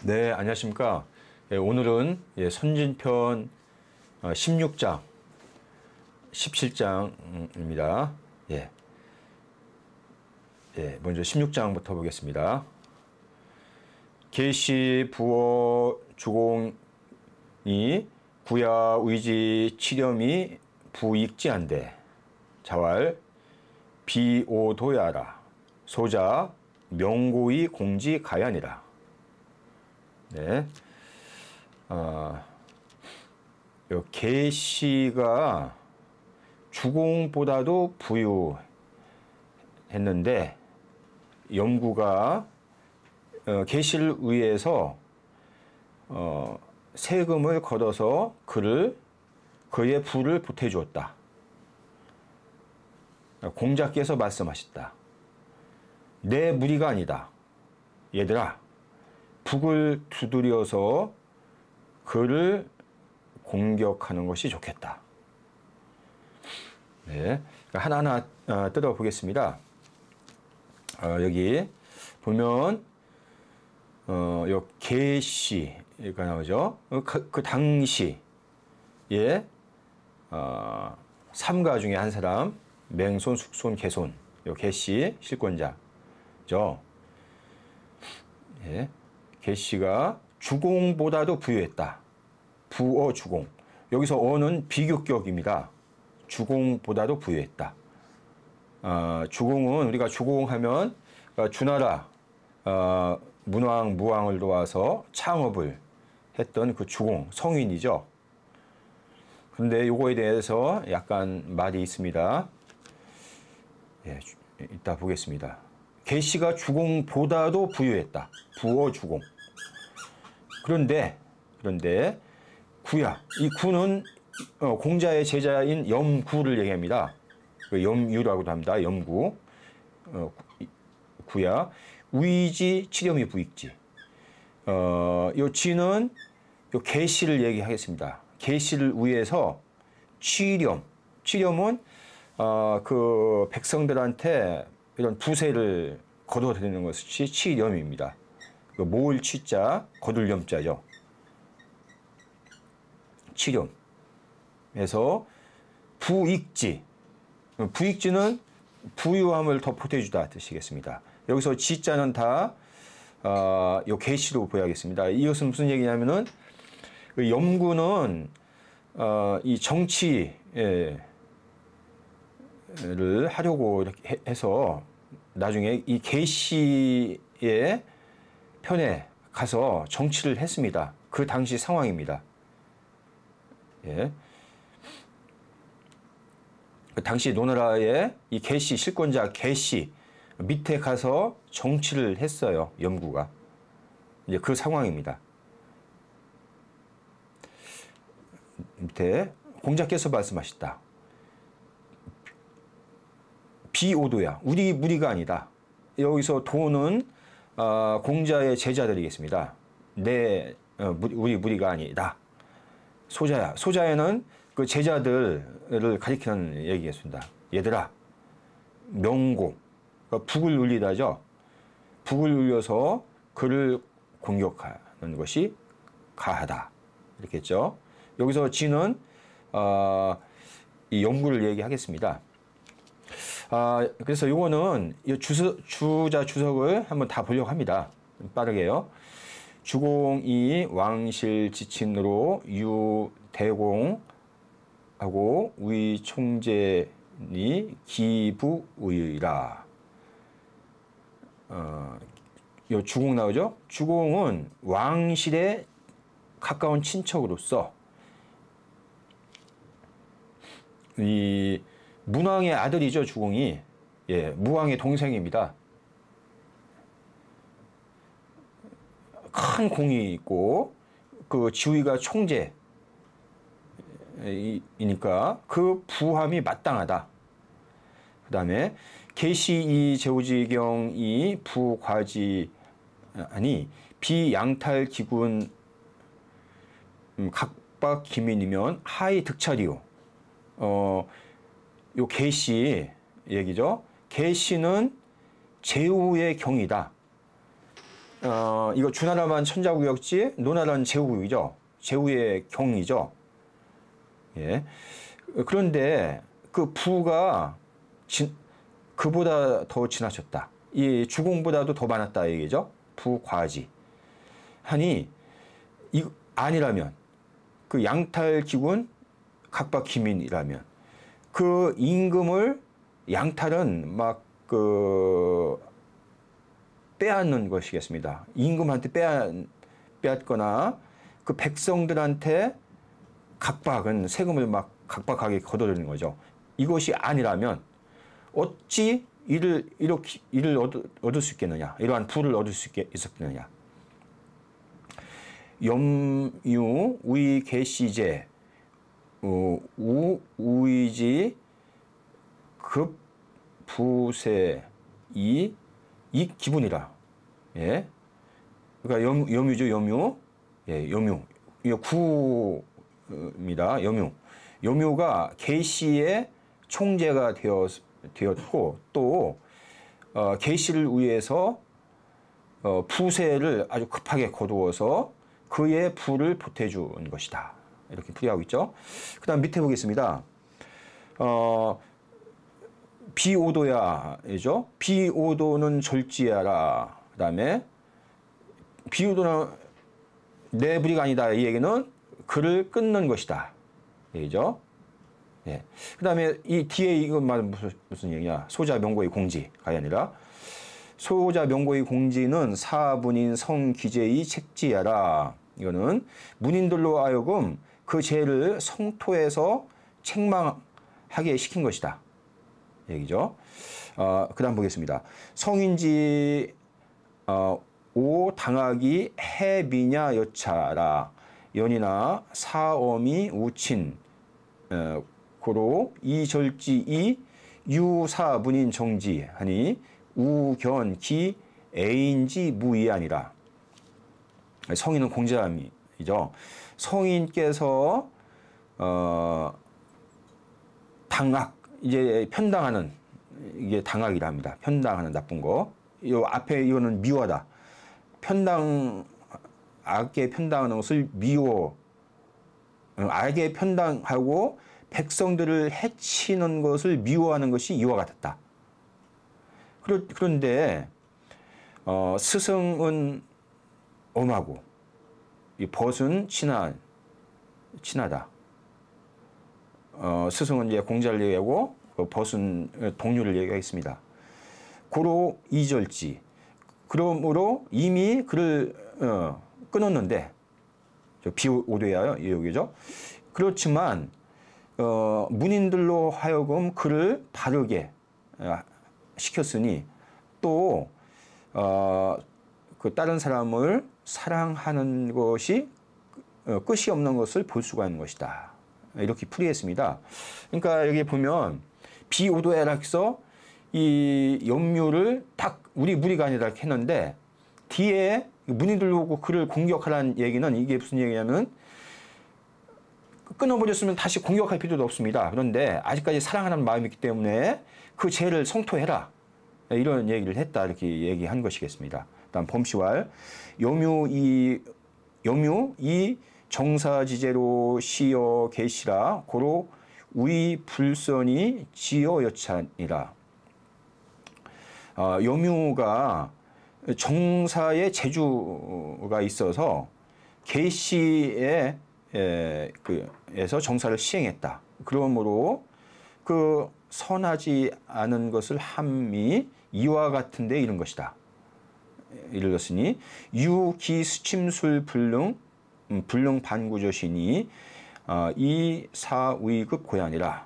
네, 안녕하십니까. 예, 오늘은 선진편 16장, 17장입니다. 예. 먼저 16장부터 보겠습니다. 계시, 부어, 주공이 구야, 의지, 치렴이 부익지한데 자왈, 비오도야라, 소자, 명고의 공지 가야니라. 네. 요 계시가 주공보다도 부유했는데 염구가 계시를 의해서 세금을 걷어서 그의 부를 보태주었다. 공자께서 말씀하셨다. 내 무리가 아니다. 얘들아, 북을 두드려서 그를 공격하는 것이 좋겠다. 네, 하나하나 뜯어보겠습니다. 여기 보면 요 계시가 나오죠. 그 당시에 삼가 중에 한 사람, 맹손, 숙손, 개손, 요 계시 실권자죠. 예. 계시가 주공보다도 부유했다. 부어 주공. 여기서 어는 비교격입니다. 주공보다도 부유했다. 주공은 우리가 주공하면 주나라 문왕, 무왕을 도와서 창업을 했던 그 주공, 성인이죠. 그런데 요거에 대해서 약간 말이 있습니다. 예, 이따 보겠습니다. 계시가 주공보다도 부유했다. 부어 주공. 그런데 구야. 이 구는 공자의 제자인 염구를 얘기합니다. 염유라고도 합니다. 염구. 구야. 위지 치렴이 부익지. 요 지는 요 계시를 얘기하겠습니다. 계시를 위해서 치렴. 치렴은 그 백성들한테 이런 부세를 거둬들이는 것이 치렴입니다. 모을 치자, 거둘 염자죠. 치렴에서 부익지. 부익지는 부유함을 더 보태주다 뜻이겠습니다. 여기서 지자는 다 요 계시로 보여야겠습니다. 이것은 무슨 얘기냐면은 염구는 이 정치를 하려고 이렇게 해서 나중에 이 계시의 편에 가서 정치를 했습니다. 그 당시 상황입니다. 예. 그 당시 노나라의 이 계시 실권자 계시 밑에 가서 정치를 했어요. 염구가. 이제 그 상황입니다. 밑에 공자께서 말씀하셨다. 비오도야. 우리 무리가 아니다. 여기서 도는 공자의 제자들이겠습니다. 우리 무리가 아니다. 소자야. 소자에는 그 제자들을 가리키는 얘기겠습니다. 얘들아, 명고. 그러니까 북을 울리다죠. 북을 울려서 그를 공격하는 것이 가하다. 이렇게 했죠. 여기서 지는 이 염구를 얘기하겠습니다. 그래서 요거는 주자 주석을 한번 다 보려고 합니다. 빠르게요. 주공이 왕실 지친으로 유대공하고 위총재니 기부의라. 요 주공 나오죠? 주공은 왕실에 가까운 친척으로서 이 문왕의 아들이죠, 주공이. 예, 무왕의 동생입니다. 큰 공이 있고, 그 지위가 총재이니까 그 부함이 마땅하다. 그 다음에, 계시 제오지경이 부과지, 아니, 비양탈 기군 각박 기민이면 하이 득찰이요. 요 계시 얘기죠. 계시는 제후의 경이다. 이거 주나라만 천자구역지, 노나라는 제후국이죠. 제후의 경이죠. 예. 그런데 그 부가 그보다 더 지나쳤다. 이 주공보다도 더 많았다 얘기죠. 부과지. 하니 이 아니라면 그 양탈기군 각박기민이라면 그 임금을 양탈은 막 그 빼앗는 것이겠습니다. 임금한테 빼앗거나 그 백성들한테 각박은 세금을 막 각박하게 걷어들이는 거죠. 이것이 아니라면 어찌 이를 얻을 수 있겠느냐? 이러한 부를 얻을 수 있었겠느냐? 염유 우이 개시제 우이지 급 부세 이 기분이라. 예. 그러니까 염유죠, 염유. 예, 염유. 이거 구입니다. 염유. 염유가 개시의 총재가 되었고 또 개시를 위해서 부세를 아주 급하게 거두어서 그의 부를 보태준 것이다. 이렇게 풀이하고 있죠. 그 다음 밑에 보겠습니다. 비오도야죠. 비오도는 절지야라. 그 다음에 비오도는 내 부리가 아니다. 이 얘기는 그를 끊는 것이다. 얘기죠. 예. 그 다음에 이 뒤에 이건 무슨 얘기냐. 소자 명고의 공지가 아니라 소자 명고의 공지는 사문인 성기제의 책지야라. 이거는 문인들로 하여금 그 죄를 성토해서 책망하게 시킨 것이다. 얘기죠. 그 다음 보겠습니다. 성인지 오 당하기 해비냐 여차라. 연이나 사엄이 우친 고로 이절지 이 유사문인 정지 하니 우견기 애인지 무이아니라. 성인은 공자이죠. 성인께서 당악 이제 편당하는 이게 당악이라 합니다. 편당하는 나쁜 거. 이 앞에 이거는 미워하다. 악에 편당하는 것을 미워. 악에 편당하고 백성들을 해치는 것을 미워하는 것이 이와 같았다. 그런데 스승은 엄하고 이 벗은 친하다. 스승은 이제 공자를 얘기하고 벗은 동료를 얘기하겠습니다. 고로 이절지. 그러므로 이미 그를 끊었는데 비오도야 이 얘기죠. 그렇지만 문인들로 하여금 그를 바르게 시켰으니 또 그 다른 사람을 사랑하는 것이 끝이 없는 것을 볼 수가 있는 것이다. 이렇게 풀이했습니다. 그러니까 여기 보면 비오도야라 해서 이 염유를 딱 우리 무리가 아니라 했는데 뒤에 문인들로 그를 공격하라는 얘기는 이게 무슨 얘기냐면 끊어버렸으면 다시 공격할 필요도 없습니다. 그런데 아직까지 사랑하는 마음이 있기 때문에 그 죄를 성토해라. 이런 얘기를 했다. 이렇게 얘기한 것이겠습니다. 다음 범시왈 염유 이 정사지제로 시어 계시라 고로 우이 불선이 지어 여찬이라. 염유가 정사의 재주가 있어서 계시에 에서 정사를 시행했다. 그러므로 그 선하지 않은 것을 함이 이와 같은데 이런 것이다. 이르렀으니 유기수침술 불능 반구조시니 이 사위급 고야니라.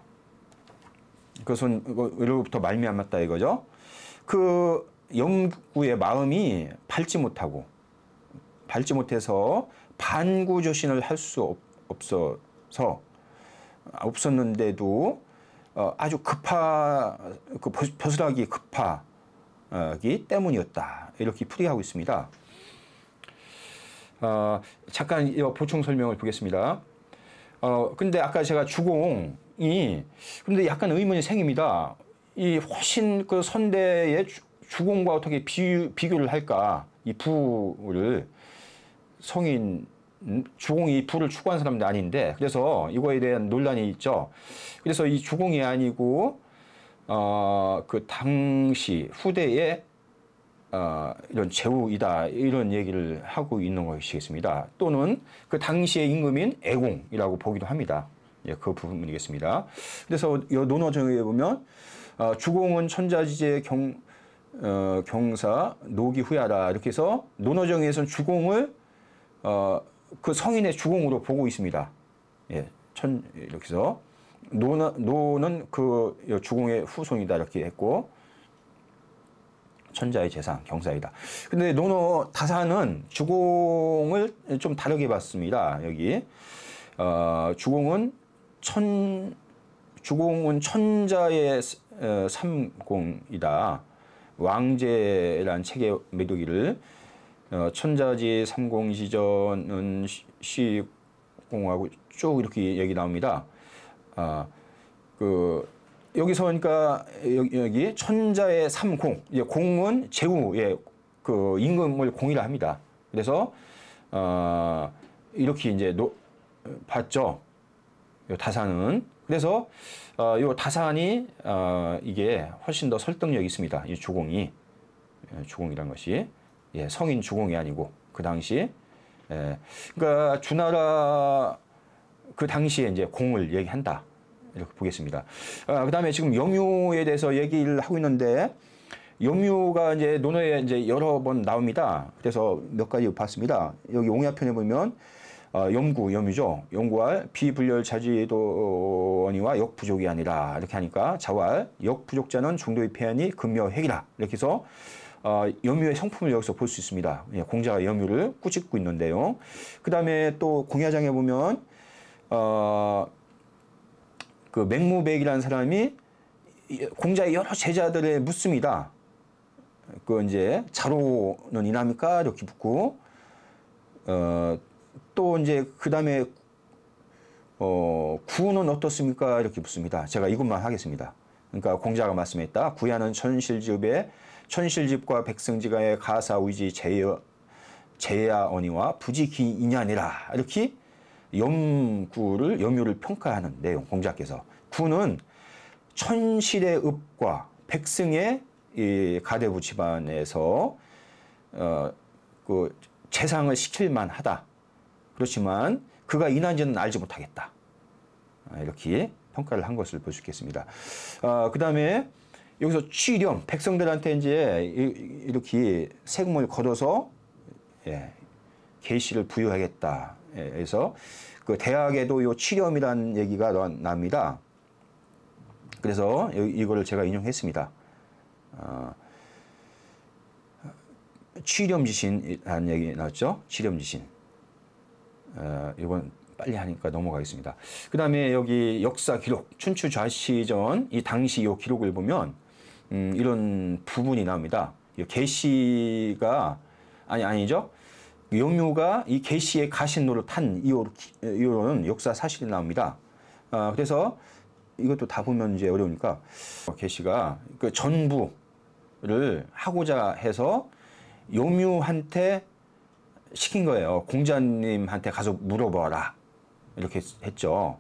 그것은 이로부터 말미암았다 이거죠. 그 영구의 마음이 밝지 못해서 반구조신을 할 수 없었는데도 아주 버슬하기 급하기 때문이었다. 이렇게 풀이하고 있습니다. 잠깐 보충 설명을 보겠습니다. 근데 아까 제가 주공이 근데 약간 의문이 생깁니다. 이 훨씬 그 선대의 주공과 어떻게 비교를 할까? 이 부를 성인 주공이 부를 추구한 사람도 아닌데 그래서 이거에 대한 논란이 있죠. 그래서 이 주공이 아니고 그 당시 후대에 이런 제후이다 이런 얘기를 하고 있는 것이겠습니다. 또는 그 당시의 임금인 애공이라고 보기도 합니다. 예, 그 부분이겠습니다. 그래서 이 논어정에 보면 주공은 천자지제 경사 노기 후야라 이렇게 해서 논어정에서는 주공을 그 성인의 주공으로 보고 있습니다. 예, 이렇게 해서 노는 그 주공의 후손이다 이렇게 했고 천자의 재상 경사이다. 근데 논어 다사는 주공을 좀 다르게 봤습니다. 여기 주공은 천자의 삼공이다. 왕제란 책의 메두기를 천자지 삼공시전은 시공하고 쭉 이렇게 얘기 나옵니다. 여기서 그러니까 여기 천자의 삼공, 공은 제후의 그 임금을 공이라 합니다. 그래서 이렇게 이제 봤죠. 요 다산은. 그래서 요 다산이 이게 훨씬 더 설득력이 있습니다. 이 주공이 주공이란 것이 성인 주공이 아니고 그 당시 그러니까 주나라 그 당시에 이제 공을 얘기한다. 이렇게 보겠습니다. 그 다음에 지금 염유에 대해서 얘기를 하고 있는데, 염유가 이제 논어에 이제 여러 번 나옵니다. 그래서 몇 가지 봤습니다. 여기 옹야편에 보면, 염유죠. 염구할 비불렬 자지도원이와 역부족이 아니라 이렇게 하니까 자왈 역부족자는 중도의 폐하니 금여획이라 이렇게 해서 염유의 성품을 여기서 볼 수 있습니다. 공자가 염유를 꾸짖고 있는데요. 그 다음에 또 공야장에 보면 그 맹무백이라는 사람이 공자의 여러 제자들의 묻습니다. 그 이제 자로는 이납니까? 이렇게 묻고 또 이제 그 다음에 구는 어떻습니까? 이렇게 묻습니다. 제가 이것만 하겠습니다. 그러니까 공자가 말씀했다. 구야는 천실집과 백성지가의 가사위지 제야언니와 부지기 인야니라 이렇게 염유를 평가하는 내용 공자께서 구는 천실의 읍과 백승의 이 가대부 집안에서 그 재상을 시킬 만하다. 그렇지만 그가 인한지는 알지 못하겠다. 이렇게 평가를 한 것을 볼 수 있겠습니다. 그 다음에 여기서 취렴 백성들한테 이제 이렇게 세금을 걷어서 계시를 부여하겠다. 그래서 그 대학에도 요 취렴이라는 얘기가 납니다. 그래서 이거를 제가 인용했습니다. 취렴지신이라는 얘기 나왔죠? 취렴지신. 이건 빨리 하니까 넘어가겠습니다. 그 다음에 여기 역사 기록, 춘추 좌시전 이 당시 이 기록을 보면 이런 부분이 나옵니다. 계시가 아니죠. 염유가 이 계시의 가신노를 탄 이후로는 역사 사실이 나옵니다. 그래서 이것도 다 보면 이제 어려우니까 계시가 그 전부를 하고자 해서 염유한테 시킨 거예요. 공자님한테 가서 물어봐라. 이렇게 했죠.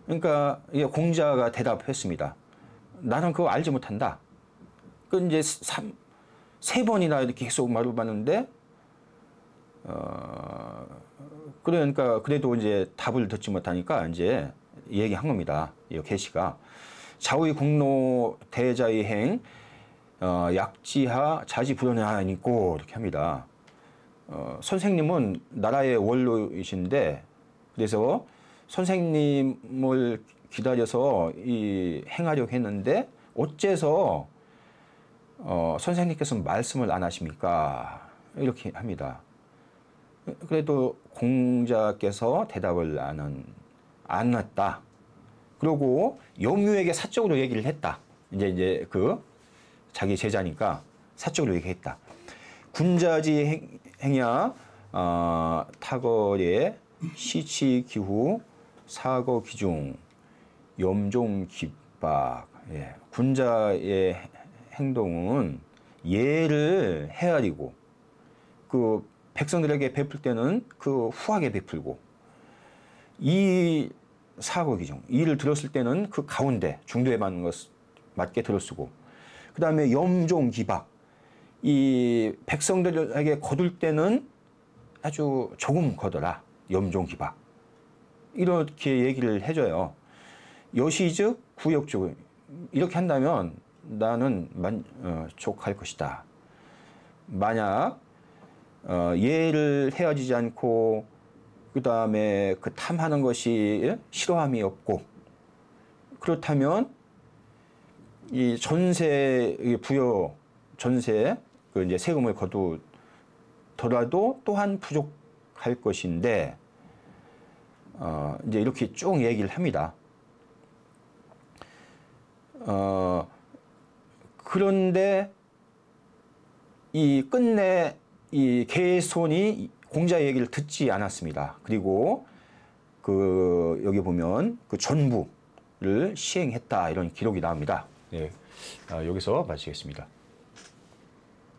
그러니까 공자가 대답했습니다. 나는 그거 알지 못한다. 그 이제 세 번이나 이렇게 계속 말을 봤는데, 그러니까 그래도 이제 답을 듣지 못하니까 이제 얘기한 겁니다. 이 계시가 자의 국노 대자의 행 약지하 자지 불연하니고 이렇게 합니다. 선생님은 나라의 원로이신데 그래서 선생님을 기다려서 행하려고 했는데 어째서 선생님께서 말씀을 안 하십니까? 이렇게 합니다. 그래도 공자께서 대답을 안 했다. 그리고 염유에게 사적으로 얘기를 했다. 이제 그 자기 제자니까 사적으로 얘기했다. 군자지 행야 타거의 시치기후 사거기중 염종기박. 군자의 행동은 예를 헤아리고 그 백성들에게 베풀 때는 그 후하게 베풀고, 이 사고 기종, 이를 들었을 때는 그 가운데 중도에 맞게 들어쓰고, 그 다음에 염종기박, 이 백성들에게 거둘 때는 아주 조금 거둬라, 염종기박, 이렇게 얘기를 해줘요. 여시즉 구역즉, 이렇게 한다면 나는 만족할 것이다. 만약 얘를 헤어지지 않고 그 다음에 그 탐하는 것이 싫어함이 없고, 그렇다면 이 전세 부여 전세 그 이제 세금을 거두더라도 또한 부족할 것인데, 이제 이렇게 쭉 얘기를 합니다. 그런데 이 끝내 이 개손이 공자 얘기를 듣지 않았습니다. 그리고 그 여기 보면 그 전부를 시행했다, 이런 기록이 나옵니다. 네, 여기서 마치겠습니다.